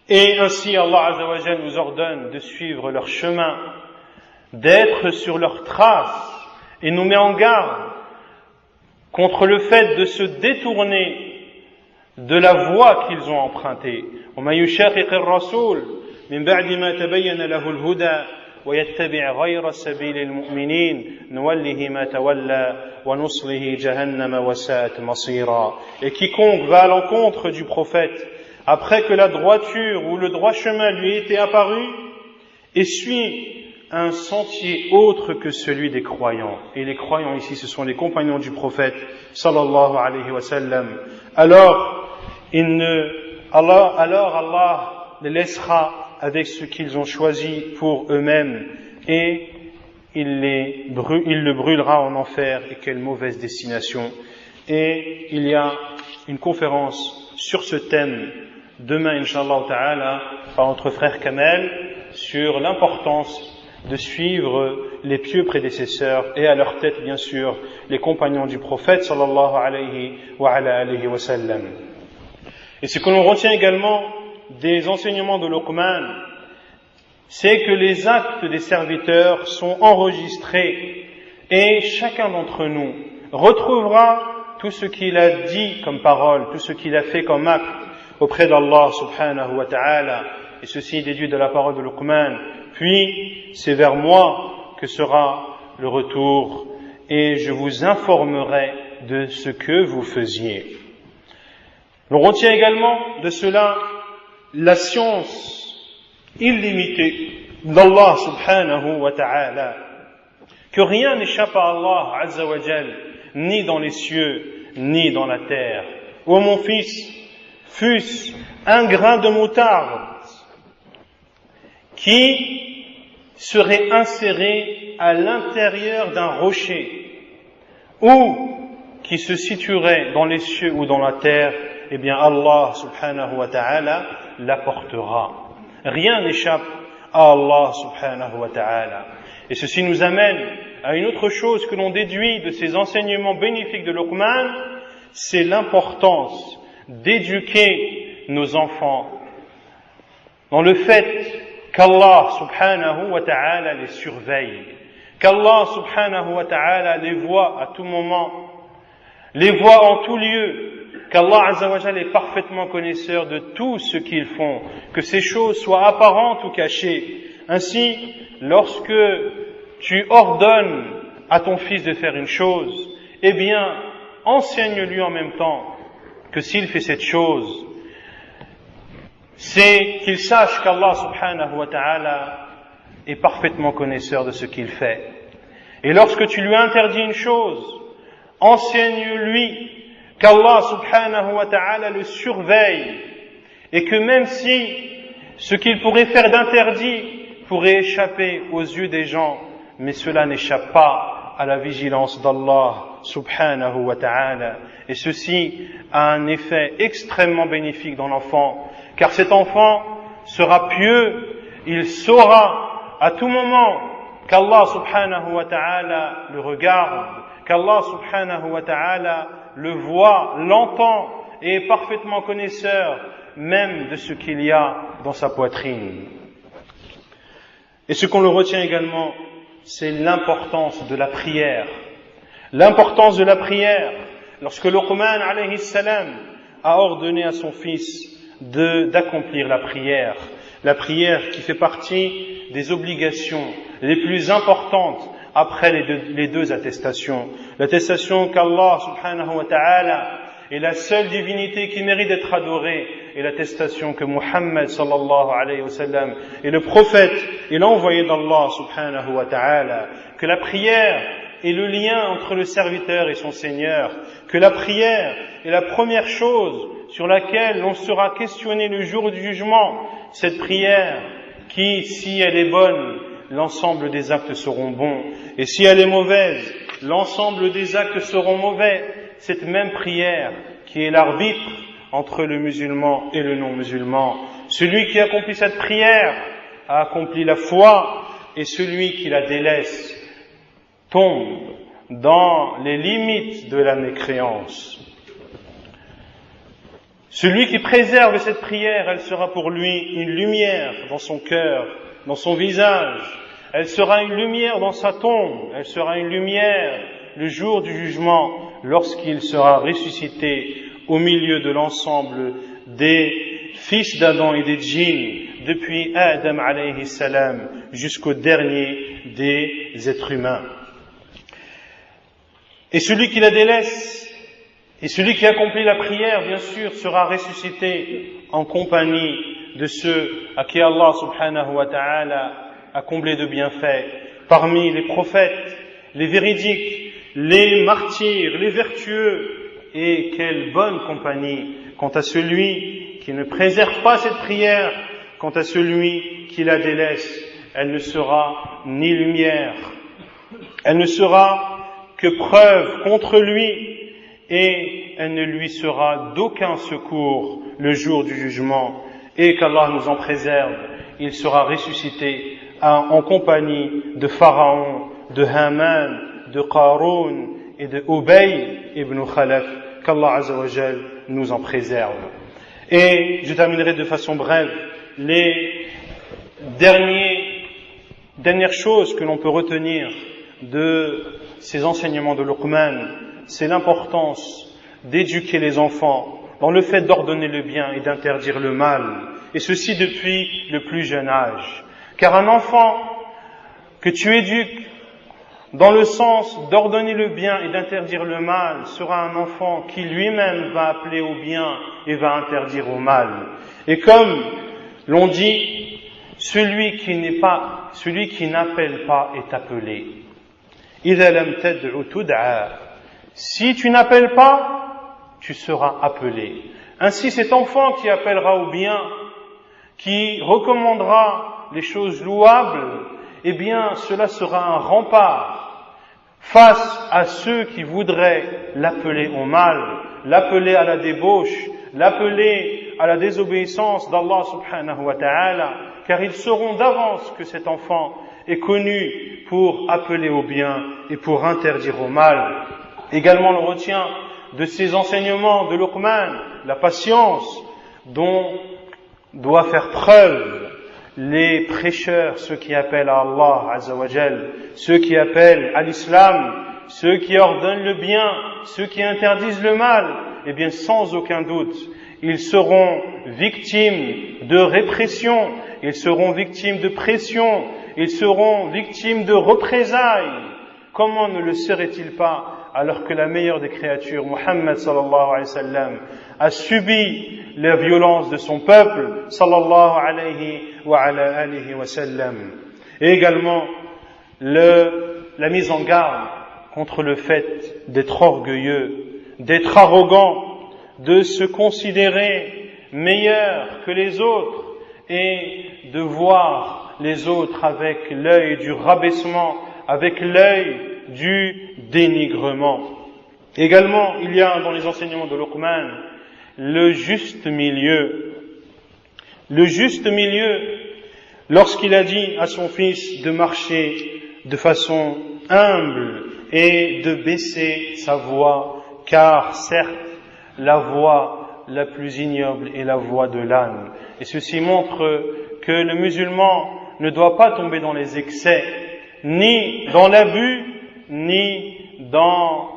S1: Et ainsi Allah Azza wa Jalla nous ordonne de suivre leur chemin, d'être sur leurs traces, et nous met en garde contre le fait de se détourner de la voie qu'ils ont empruntée. وَمَن يُشَاقِقِ الرَّسُولَ مِن بَعْدِ مَا تَبَيَّنَ لَهُ الْهُدَى وَيَتَّبِعْ غَيْرَ سَبِيلِ الْمُؤْمِنِينَ نُوَلِّهِ مَا تَوَلَّى وَنُصْلِهِ جَهَنَّمَ وَسَاءَتْ مَصِيرًا. Et quiconque va à l'encontre du prophète après que la droiture ou le droit chemin lui ait été apparu et suit un sentier autre que celui des croyants. Et les croyants ici, ce sont les compagnons du prophète sallallahu alayhi wa sallam. Alors Allah les laissera avec ce qu'ils ont choisi pour eux-mêmes et il le brûlera en enfer. Et quelle mauvaise destination. Et il y a une conférence sur ce thème demain, Inch'Allah ta'ala, par notre frère Kamel, sur l'importance de suivre les pieux prédécesseurs et à leur tête, bien sûr, les compagnons du prophète, sallallahu alayhi wa ala alihi wa sallam. Et ce que l'on retient également des enseignements de Luqman, c'est que les actes des serviteurs sont enregistrés et chacun d'entre nous retrouvera tout ce qu'il a dit comme parole, tout ce qu'il a fait comme acte auprès d'Allah subhanahu wa ta'ala. Et ceci est déduit de la parole de Luqman. Puis, c'est vers moi que sera le retour et je vous informerai de ce que vous faisiez. On retient également de cela la science illimitée d'Allah subhanahu wa ta'ala, que rien n'échappe à Allah azza wa jal, ni dans les cieux, ni dans la terre. Ô mon fils, fût-ce un grain de moutarde qui serait inséré à l'intérieur d'un rocher ou qui se situerait dans les cieux ou dans la terre, eh bien Allah subhanahu wa ta'ala l'apportera. Rien n'échappe à Allah subhanahu wa ta'ala. Et ceci nous amène à une autre chose que l'on déduit de ces enseignements bénéfiques de Luqman, c'est l'importance d'éduquer nos enfants dans le fait qu'Allah subhanahu wa ta'ala les surveille, qu'Allah subhanahu wa ta'ala les voit à tout moment, les voit en tout lieu, qu'Allah Azza wa Jal est parfaitement connaisseur de tout ce qu'ils font, que ces choses soient apparentes ou cachées. Ainsi, lorsque tu ordonnes à ton fils de faire une chose, eh bien, enseigne-lui en même temps que s'il fait cette chose, c'est qu'il sache qu'Allah subhanahu wa ta'ala est parfaitement connaisseur de ce qu'il fait. Et lorsque tu lui interdis une chose, enseigne-lui qu'Allah subhanahu wa ta'ala le surveille et que même si ce qu'il pourrait faire d'interdit pourrait échapper aux yeux des gens, mais cela n'échappe pas à la vigilance d'Allah subhanahu wa ta'ala. Et ceci a un effet extrêmement bénéfique dans l'enfant, car cet enfant sera pieux, il saura à tout moment qu'Allah subhanahu wa ta'ala le regarde, qu'Allah subhanahu wa ta'ala le voit, l'entend et est parfaitement connaisseur même de ce qu'il y a dans sa poitrine. Et ce qu'on le retient également, c'est l'importance de la prière. L'importance de la prière. Lorsque Luqman alayhi salam a ordonné à son fils d'accomplir la prière qui fait partie des obligations les plus importantes après les deux attestations. L'attestation qu'Allah subhanahu wa ta'ala est la seule divinité qui mérite d'être adorée, et l'attestation que Muhammad sallallahu alayhi wa sallam est le prophète et l'envoyé d'Allah subhanahu wa ta'ala, que la prière est le lien entre le serviteur et son Seigneur, que la prière est la première chose sur laquelle l'on sera questionné le jour du jugement. Cette prière qui, si elle est bonne, l'ensemble des actes seront bons, et si elle est mauvaise, l'ensemble des actes seront mauvais. Cette même prière qui est l'arbitre entre le musulman et le non-musulman. Celui qui accomplit cette prière a accompli la foi, et celui qui la délaisse tombe dans les limites de la mécréance. Celui qui préserve cette prière, elle sera pour lui une lumière dans son cœur, dans son visage. Elle sera une lumière dans sa tombe. Elle sera une lumière le jour du jugement, lorsqu'il sera ressuscité au milieu de l'ensemble des fils d'Adam et des djinns, depuis Adam alayhi salam jusqu'au dernier des êtres humains. Et celui qui la délaisse, et celui qui accomplit la prière, bien sûr, sera ressuscité en compagnie de ceux à qui Allah subhanahu wa ta'ala a comblé de bienfaits, parmi les prophètes, les véridiques, les martyrs, les vertueux, et quelle bonne compagnie. Quant à celui qui ne préserve pas cette prière, quant à celui qui la délaisse, elle ne sera ni lumière, elle ne sera que preuve contre lui, et elle ne lui sera d'aucun secours le jour du jugement, et qu'Allah nous en préserve. Il sera ressuscité en compagnie de Pharaon, de Haman, de Qarun et de Ubay ibn Khalaf, qu'Allah Azza wa Jal nous en préserve. Et je terminerai de façon brève les dernières choses que l'on peut retenir de ces enseignements de Luqman, c'est l'importance d'éduquer les enfants dans le fait d'ordonner le bien et d'interdire le mal, et ceci depuis le plus jeune âge. Car un enfant que tu éduques dans le sens d'ordonner le bien et d'interdire le mal sera un enfant qui lui-même va appeler au bien et va interdire au mal. Et comme l'on dit, celui qui n'appelle pas est appelé. إِذَا لَمْ تَدْعُ تُدْعَى. Si tu n'appelles pas, tu seras appelé. Ainsi, cet enfant qui appellera au bien, qui recommandera les choses louables, eh bien, cela sera un rempart face à ceux qui voudraient l'appeler au mal, l'appeler à la débauche, l'appeler à la désobéissance d'Allah subhanahu wa ta'ala, car ils sauront d'avance que cet enfant est connu pour appeler au bien et pour interdire au mal. Également, on retient de ces enseignements de Luqman la patience dont doit faire preuve les prêcheurs, ceux qui appellent à Allah Azza wa Jal, ceux qui appellent à l'islam, ceux qui ordonnent le bien, ceux qui interdisent le mal, eh bien sans aucun doute, ils seront victimes de répression, ils seront victimes de pression, ils seront victimes de représailles. Comment ne le serait-il pas alors que la meilleure des créatures, Muhammad sallallahu alayhi wa sallam, a subi la violence de son peuple sallallahu alayhi wa sallam. Et également la mise en garde contre le fait d'être orgueilleux, d'être arrogant, de se considérer meilleur que les autres et de voir les autres avec l'œil du rabaissement, avec l'œil du dénigrement. Également, il y a dans les enseignements de Luqman le juste milieu. Le juste milieu, lorsqu'il a dit à son fils de marcher de façon humble et de baisser sa voix, car certes, la voix la plus ignoble est la voix de l'âne. Et ceci montre que le musulman ne doit pas tomber dans les excès, ni dans l'abus, ni dans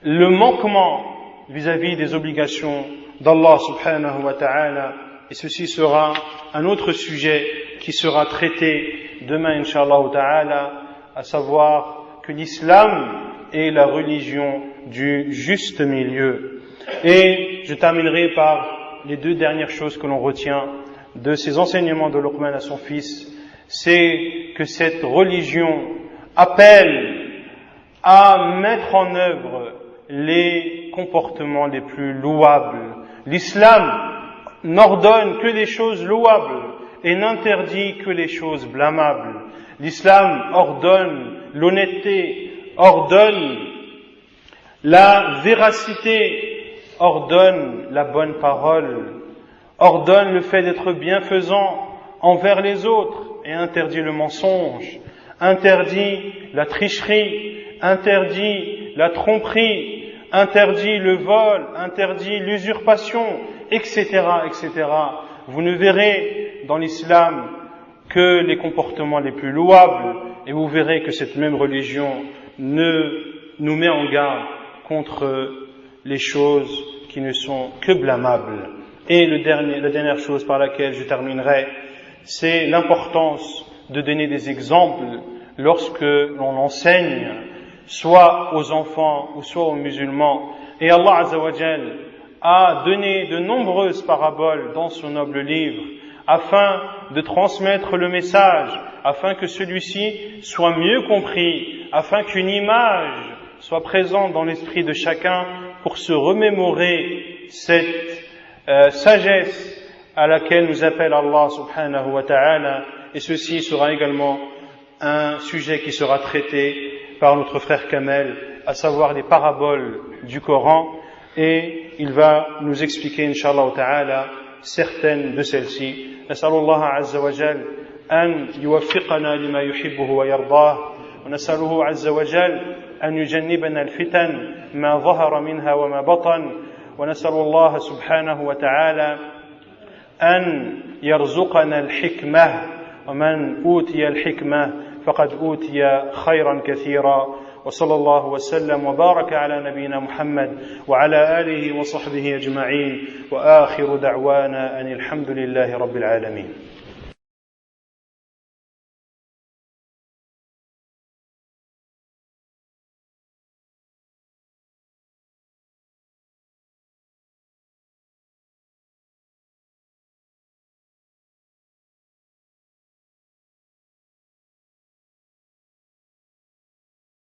S1: le manquement vis-à-vis des obligations d'Allah subhanahu wa ta'ala. Et ceci sera un autre sujet qui sera traité demain, incha'Allah ta'ala, à savoir que l'islam est la religion du juste milieu. Et je terminerai par les deux dernières choses que l'on retient de ces enseignements de Luqman à son fils, c'est que cette religion appelle à mettre en œuvre les comportements les plus louables. L'islam n'ordonne que les choses louables et n'interdit que les choses blâmables. L'islam ordonne l'honnêteté, ordonne la véracité, ordonne la bonne parole, ordonne le fait d'être bienfaisant envers les autres et interdit le mensonge, interdit la tricherie, interdit la tromperie, interdit le vol, interdit l'usurpation, etc., etc. Vous ne verrez dans l'islam que les comportements les plus louables, et vous verrez que cette même religion nous met en garde contre les choses qui ne sont que blâmables. Et la dernière chose par laquelle je terminerai, c'est l'importance de donner des exemples lorsque l'on enseigne, soit aux enfants ou soit aux musulmans. Et Allah Azza wa Jal a donné de nombreuses paraboles dans son noble livre afin de transmettre le message, afin que celui-ci soit mieux compris, afin qu'une image soit présente dans l'esprit de chacun pour se remémorer cette sagesse à laquelle nous appelle Allah subhanahu wa ta'ala. Et ceci sera également un sujet qui sera traité par notre frère Kamel, à savoir les paraboles du Coran, et il va nous expliquer, incha'Allah ta'ala, certaines de celles-ci. نسأل الله عز وجل أن يوفقنا لما يحبه ويرضاه ونسأله عز وجل أن يجنبنا الفتن ما ظهر منها وما بطن ونسأل الله سبحانه وتعالى أن يرزقنا الحكمة ومن أوتي الحكمة فقد أوتي خيرا كثيرا وصلى الله وسلم وبارك على نبينا محمد وعلى آله وصحبه أجمعين وآخر دعوانا أن الحمد لله رب العالمين.